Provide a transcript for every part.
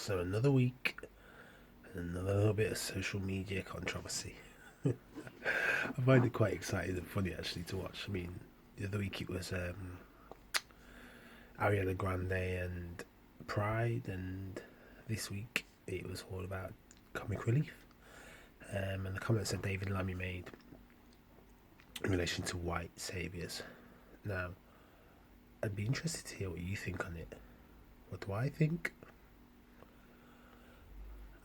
So another week and another little bit of social media controversy. I find it quite exciting and funny actually to watch. I mean, the other week it was Ariana Grande and Pride, and this week it was all about comic relief. And the comments that David Lammy made in relation to white saviours. Now, I'd be interested to hear what you think on it. What do I think?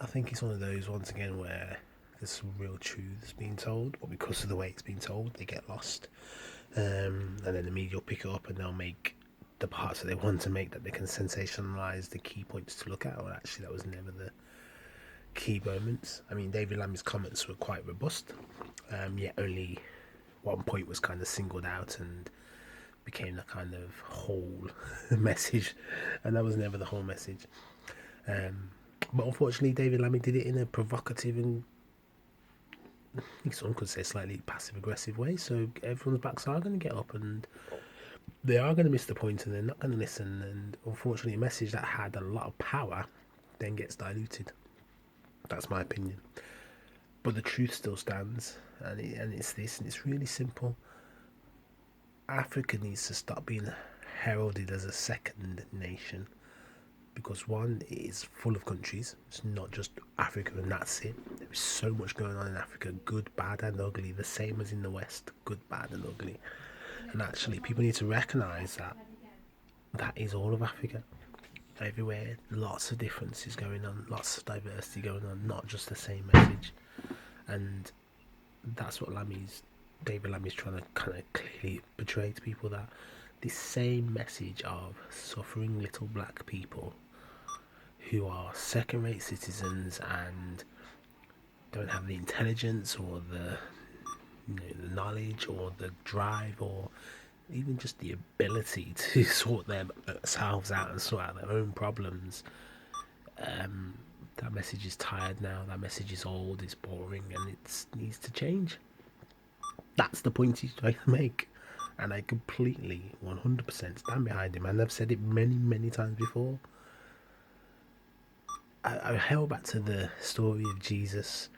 I think it's one of those, once again, where there's some real truths being told, but because of the way it's being told, they get lost. And then the media will pick it up and they'll make the parts that they want to make, that they can sensationalise the key points to look at. Well, actually, that was never the key moments. I mean, David Lammy's comments were quite robust, yet only one point was kind of singled out and became the kind of whole message, and that was never the whole message. But unfortunately, David Lammy did it in a provocative and, I think some could say, slightly passive aggressive way. So everyone's backs are going to get up and they are going to miss the point and they're not going to listen. And unfortunately, a message that had a lot of power then gets diluted. That's my opinion. But the truth still stands, and it's this, and it's really simple. Africa needs to stop being heralded as a second nation, because one, it is full of countries. It's not just Africa and that's it. There is so much going on in Africa, good, bad and ugly, the same as in the West, good, bad and ugly. And actually people need to recognise that that is all of Africa. Everywhere, lots of differences going on, lots of diversity going on, not just the same message. And that's what David Lammy's trying to kind of clearly portray to people, that this same message of suffering little black people who are second-rate citizens and don't have the intelligence or the knowledge or the drive or even just the ability to sort themselves out and sort out their own problems. That message is tired now. That message is old. It's boring, and it needs to change. That's the point he's trying to make, and I completely 100% stand behind him. And I've said it many, many times before. I held back to the story of Jesus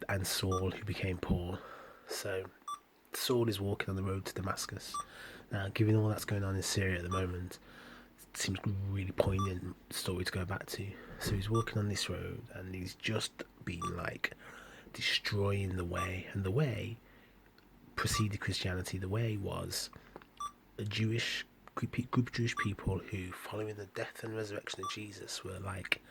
and Saul, who became Paul. So Saul is walking on the road to Damascus. Now, given all that's going on in Syria at the moment, it seems a really poignant story to go back to. So he's walking on this road and he's just been like destroying the way. And the way preceded Christianity. The way was a group of Jewish people who, following the death and resurrection of Jesus, were like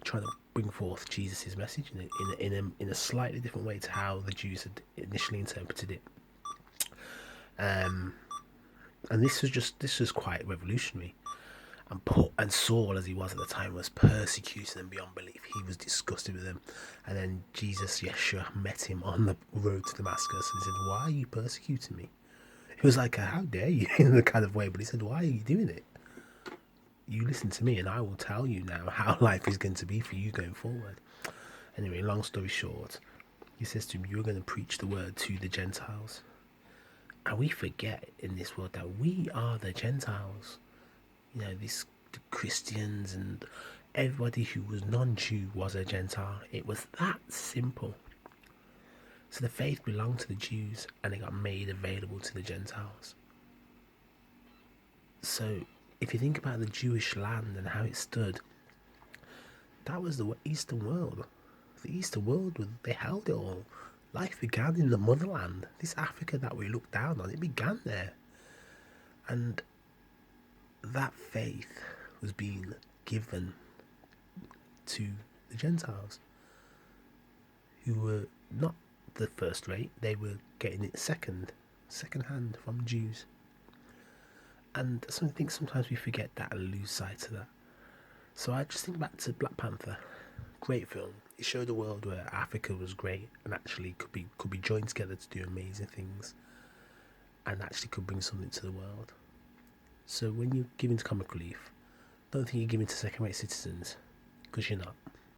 trying to bring forth Jesus' message in a slightly different way to how the Jews had initially interpreted it. And this was quite revolutionary. And Saul, as he was at the time, was persecuting them beyond belief. He was disgusted with them. And then Jesus, Yeshua, met him on the road to Damascus and he said, "Why are you persecuting me?" He was like, "How dare you?" in the kind of way, but he said, "Why are you doing it? You listen to me and I will tell you now how life is going to be for you going forward." Anyway, long story short, he says to him, "You're going to preach the word to the Gentiles." And we forget in this world that we are the Gentiles. You know, the Christians and everybody who was non-Jew was a Gentile. It was that simple. So the faith belonged to the Jews and it got made available to the Gentiles. So if you think about the Jewish land and how it stood, that was the Eastern world. The Eastern world, they held it all. Life began in the motherland. This Africa that we look down on, it began there. And that faith was being given to the Gentiles, who were not the first rate. They were getting it second hand from Jews. And I think sometimes we forget that and lose sight of that. So I just think back to Black Panther. Great film. It showed a world where Africa was great and actually could be joined together to do amazing things, and actually could bring something to the world. So when you're giving to comic relief, don't think you're giving to second-rate citizens, because you're not.